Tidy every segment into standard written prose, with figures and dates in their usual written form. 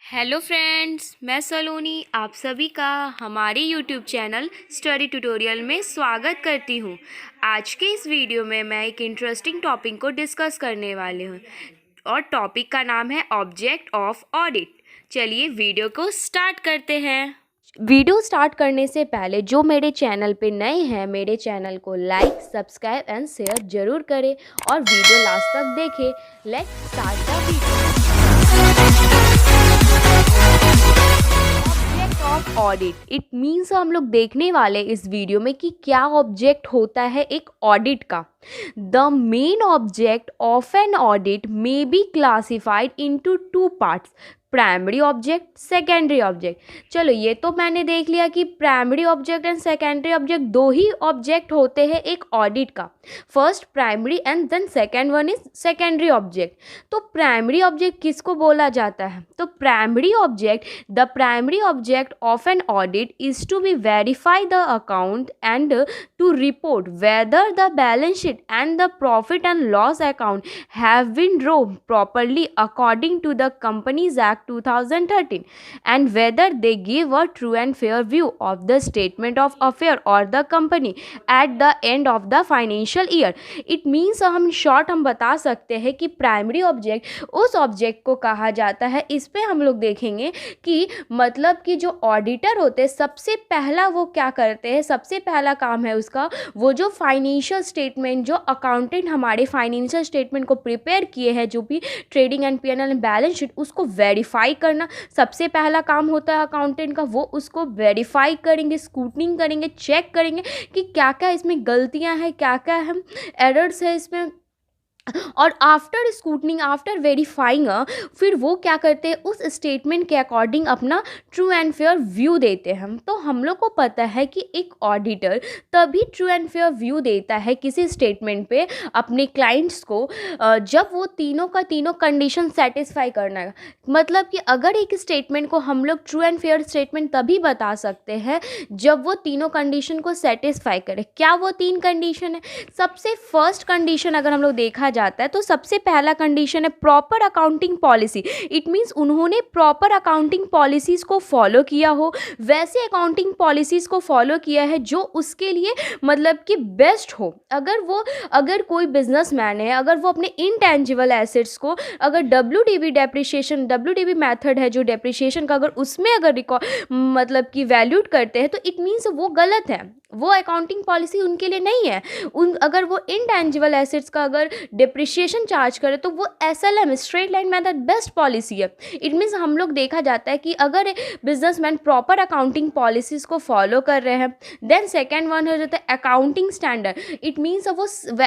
Hello friends, मैं सलोनी आप सभी का हमारे यूट्यूब चैनल स्टडी ट्यूटोरियल में स्वागत करती हूँ। आज के इस वीडियो में मैं एक इंटरेस्टिंग टॉपिक को डिस्कस करने वाली हूँ और टॉपिक का नाम है ऑब्जेक्ट ऑफ ऑडिट। चलिए वीडियो को स्टार्ट करते हैं। वीडियो स्टार्ट करने से पहले जो मेरे चैनल पे नए हैं, मेरे चैनल को लाइक, सब्सक्राइब एंड शेयर जरूर करें और वीडियो लास्ट तक देखें। Let's start the video. Of audit it means हम लोग देखने वाले इस वीडियो में कि क्या ऑब्जेक्ट होता है एक ऑडिट का। The main object of an audit may be classified into two parts, primary object, secondary object. चलो ये तो मैंने देख लिया कि primary object and secondary object दो ही ऑब्जेक्ट होते हैं एक ऑडिट का। First primary and then second one is secondary object. तो प्राइमरी ऑब्जेक्ट किसको बोला जाता है? तो primary object, the primary object of an audit is to be verify the account and to report whether the balance sheet and the profit and loss account have been drawn properly according to the Companies Act 2013 and whether they give a true and fair view of the statement of affair or the company at the end of the financial year. It means हम short हम बता सकते हैं कि primary object उस object को कहा जाता है। इस पे हम लोग देखेंगे कि मतलब कि जो ऑडिटर होते हैं सबसे पहला वो क्या करते हैं, सबसे पहला काम है उसका वो जो फाइनेंशियल स्टेटमेंट, जो अकाउंटेंट हमारे फाइनेंशियल स्टेटमेंट को प्रिपेयर किए हैं, जो भी trading and PNL and balance sheet, उसको वेरीफाई करना सबसे पहला काम होता है अकाउंटेंट का। वो उसको वेरीफाई करेंगे, स्क्रूटनिंग करेंगे, चेक करेंगे कि क्या क्या इसमें गलतियां हैं, क्या क्या हम एरर्स है इसमें। और आफ्टर स्क्रूटनिंग, आफ्टर वेरीफाइंग, फिर वो क्या करते हैं उस स्टेटमेंट के अकॉर्डिंग अपना ट्रू एंड फेयर व्यू देते हैं। तो हम लोग को पता है कि एक ऑडिटर तभी ट्रू एंड फेयर व्यू देता है किसी स्टेटमेंट पे अपने क्लाइंट्स को जब वो तीनों का तीनों कंडीशन सेटिस्फाई करना है। मतलब कि अगर एक स्टेटमेंट को हम लोग ट्रू एंड फेयर स्टेटमेंट तभी बता सकते हैं जब वो तीनों कंडीशन को सेटिस्फाई करे। क्या वो तीन कंडीशन है? सबसे फर्स्ट कंडीशन अगर हम लोग देखा जाता है तो सबसे पहला कंडीशन है proper accounting policy. It means उन्होंने प्रॉपर अकाउंटिंग पॉलिसीज को फॉलो किया हो, वैसे अकाउंटिंग पॉलिसीज को फॉलो किया है जो उसके लिए मतलब कि बेस्ट हो। अगर कोई बिजनेसमैन है, अगर वो अपने इनटेंजिबल एसेट्स को अगर डब्ल्यूडीबी डेप्रिसिएशन, डब्ल्यूडीबी मेथड है जो डेप्रिसिएशन का, अगर उसमें अगर रिकॉर्ड मतलब कि वैल्यूड करते हैं तो इट मीन्स वो गलत है, वो अकाउंटिंग पॉलिसी उनके लिए नहीं है। अगर वो इनटेंजिबल एसेट्स का अगर डिप्रिसिएशन चार्ज करे तो वो SLM, straight line method, best policy है। इट मीन्स हम लोग देखा जाता है कि अगर बिजनेसमैन प्रॉपर अकाउंटिंग पॉलिसीज को फॉलो कर रहे हैं। देन सेकेंड वन हो जाता है अकाउंटिंग स्टैंडर्ड। इट मीन्स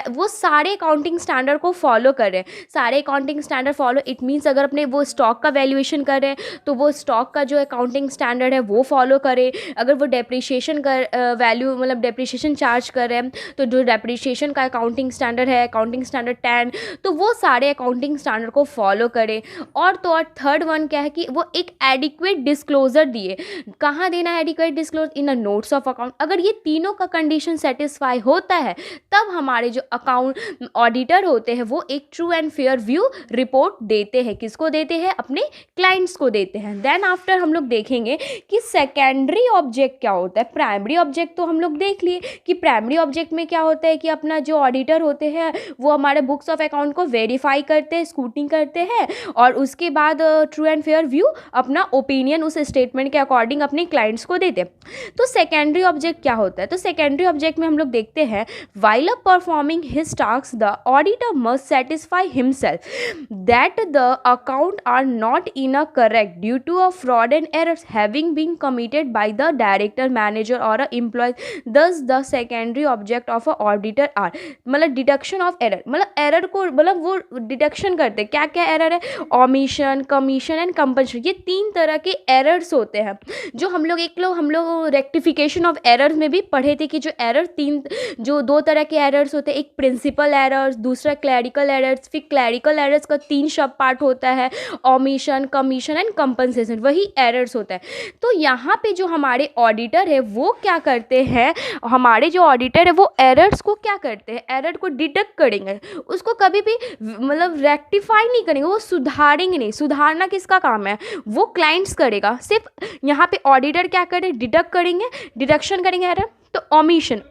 वो सारे अकाउंटिंग स्टैंडर्ड को फॉलो कर रहे हैं, सारे accounting standard follow. It means अगर अपने वो स्टॉक का वैल्यूएशन कर रहे हैं तो वो स्टॉक का जो अकाउंटिंग स्टैंडर्ड है वो फॉलो करे। अगर वो डेप्रिसिएशन कर वैल्यू मतलब डेप्रिसिएशन चार्ज कर रहे हैं तो जो डेप्रिसिएशन का अकाउंटिंग स्टैंडर्ड है, अकाउंटिंग स्टैंडर्ड 10, तो वो सारे अकाउंटिंग स्टैंडर्ड को फॉलो करे। और तो और थर्ड वन क्या है कि वो एक एडिक्वेट डिस्क्लोजर दिए। कहाँ देना है adequate disclosure? In a notes of account. अगर ये तीनों का कंडीशन सेटिस्फाई होता है तब हमारे जो अकाउंट ऑडिटर होते हैं वो एक true and fair view report देते हैं। किसको देते हैं? अपने क्लाइंट्स को देते हैं। देन आफ्टर हम लोग देखेंगे कि सेकेंडरी ऑब्जेक्ट क्या होता है। प्राइमरी ऑब्जेक्ट तो हम लोग देख लिए कि प्राइमरी ऑब्जेक्ट में क्या होता है कि अपना जो ऑडिटर होते हैं वो हमारे बुक्स ऑफ अकाउंट को वेरीफाई करते हैं, स्क्रूटनिंग करते हैं और उसके बाद ट्रू एंड फेयर व्यू अपना ओपिनियन उस स्टेटमेंट के अकॉर्डिंग अपने क्लाइंट्स को देते हैं। तो सेकेंडरी ऑब्जेक्ट क्या होता है? तो सेकेंडरी ऑब्जेक्ट में हम लोग देखते हैं while performing his tasks the auditor must satisfy himself that the account are not incorrect due to a fraud and errors having been committed by the director, manager or a employee. Thus the secondary object of a auditor are मतलब deduction of error, मतलब error को मतलब वो deduction करते हैं। क्या क्या error है? Omission, commission and compensation. ये तीन तरह के एरर्स होते हैं जो हम लोग रेक्टिफिकेशन ऑफ एरर्स में भी पढ़े थे कि जो दो तरह के एरर्स होते हैं, एक प्रिंसिपल एरर्स, दूसरा क्लैरिकल एरर्स। फिर क्लैरिकल एरर्स का 3 सब पार्ट होता है, ओमिशन, कमीशन एंड कंपनसेशन, वही एरर्स होता है। तो यहाँ पे जो हमारे ऑडिटर है वो क्या करते हैं हैं, हमारे जो ऑडिटर है वो एरर्स को क्या करते हैं, एरर को डिटेक्ट करेंगे, उसको कभी भी मतलब रेक्टिफाई नहीं करेंगे, वो सुधारेंगे नहीं। सुधारना किसका काम है, वो क्लाइंट्स करेगा। सिर्फ यहाँ पे ऑडिटर क्या करें, डिडक्ट करेंगे, डिडक्शन करेंगे एरर। तो omission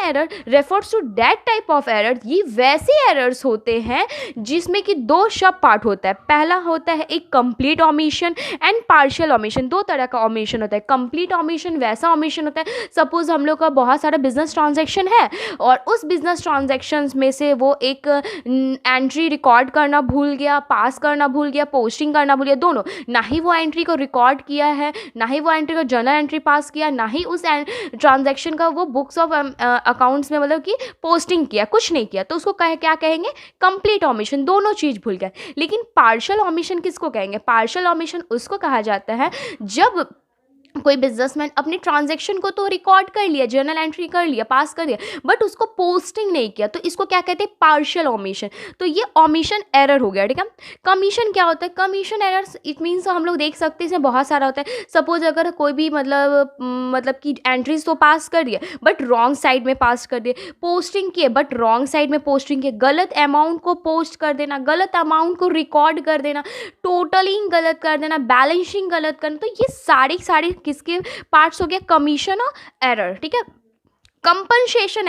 error refers to that type of error, ये वैसे एरर्स होते हैं जिसमें कि दो सब पार्ट होता है। पहला होता है एक complete omission and partial omission. दो तरह का ओमिशन होता है। कंप्लीट ओमिशन वैसा ओमिशन होता है, सपोज हम लोग का बहुत सारा बिजनेस ट्रांजैक्शन है और उस बिजनेस ट्रांजैक्शन में से वो एक एंट्री रिकॉर्ड करना भूल गया, पास करना भूल गया, पोस्टिंग करना भूल गया, दोनों। ना ही वो एंट्री को रिकॉर्ड किया है, ना ही वो एंट्री को जर्नल एंट्री पास किया, ना ही उस ट्रांजैक्शन का वो बुक्स ऑफ अकाउंट्स में मतलब कि पोस्टिंग किया, कुछ नहीं किया, तो उसको क्या कहेंगे, कंप्लीट ओमिशन। दोनों चीज़ भूल गए। लेकिन पार्शियल ओमिशन किसको कहेंगे, पार्शियल ओमिशन उसको कहा जाता है जब कोई बिजनेसमैन अपने ट्रांजैक्शन को तो रिकॉर्ड कर लिया, जर्नल एंट्री कर लिया, पास कर लिया, बट उसको पोस्टिंग नहीं किया, तो इसको क्या कहते हैं, पार्शियल ओमिशन। तो ये ओमिशन एरर हो गया, ठीक है। कमीशन क्या होता है, कमीशन एरर्स इट मीन्स हम लोग देख सकते हैं इसमें बहुत सारा होता है। सपोज अगर कोई भी मतलब कि एंट्रीज तो पास कर दिए बट रॉन्ग साइड में पास कर दिए, पोस्टिंग किए बट रॉन्ग साइड में पोस्टिंग किए, गलत अमाउंट को पोस्ट कर देना, गलत अमाउंट को रिकॉर्ड कर देना, टोटलिंग गलत कर देना, बैलेंसिंग गलत करना, तो ये सारे किसके पार्ट्स हो गया, कमीशन और एरर, ठीक है। कंपनसेशन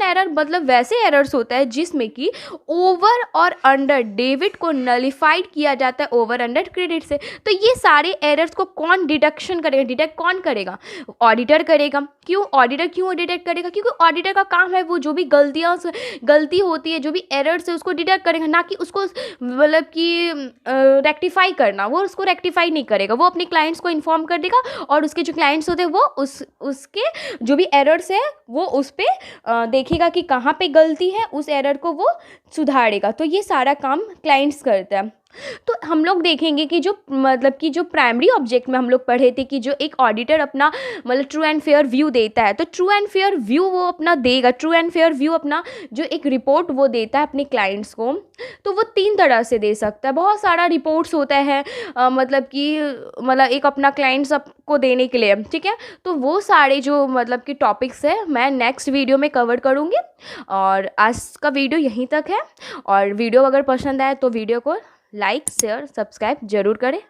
एरर मतलब वैसे एरर्स होता है जिसमें कि ओवर और अंडर डेबिट को नलिफाइड किया जाता है ओवर अंडर क्रेडिट से। तो ये सारे एरर्स को कौन डिडक्शन करेगा, डिटेक्ट कौन करेगा, ऑडिटर करेगा। क्यों ऑडिटर डिटेक्ट करेगा, क्योंकि ऑडिटर का काम है वो जो भी गलती होती है, जो भी एरर्स है उसको डिटेक्ट करेगा, ना कि उसको मतलब कि रेक्टिफाई करना। वो उसको रेक्टिफाई नहीं करेगा, वो अपने क्लाइंट्स को इन्फॉर्म कर देगा और उसके जो क्लाइंट्स होते हैं वो उसके जो भी एरर्स है वो उस पर देखेगा कि कहाँ पे गलती है, उस एरर को वो सुधारेगा। तो ये सारा काम क्लाइंट्स करता है। तो हम लोग देखेंगे कि जो मतलब कि जो प्राइमरी ऑब्जेक्ट में हम लोग पढ़े थे कि जो एक ऑडिटर अपना मतलब ट्रू एंड फेयर व्यू देता है, तो ट्रू एंड फेयर व्यू वो अपना देगा, ट्रू एंड फेयर व्यू अपना जो एक रिपोर्ट वो देता है अपने क्लाइंट्स को, तो वो 3 तरह से दे सकता है। बहुत सारा रिपोर्ट्स होता है मतलब कि मतलब एक अपना क्लाइंट्स को देने के लिए, ठीक है। तो वो सारे जो मतलब कि टॉपिक्स है मैं नेक्स्ट वीडियो में कवर करूँगी। और आज का वीडियो यहीं तक है। और वीडियो अगर पसंद आए तो वीडियो को लाइक शेयर सब्सक्राइब जरूर करें।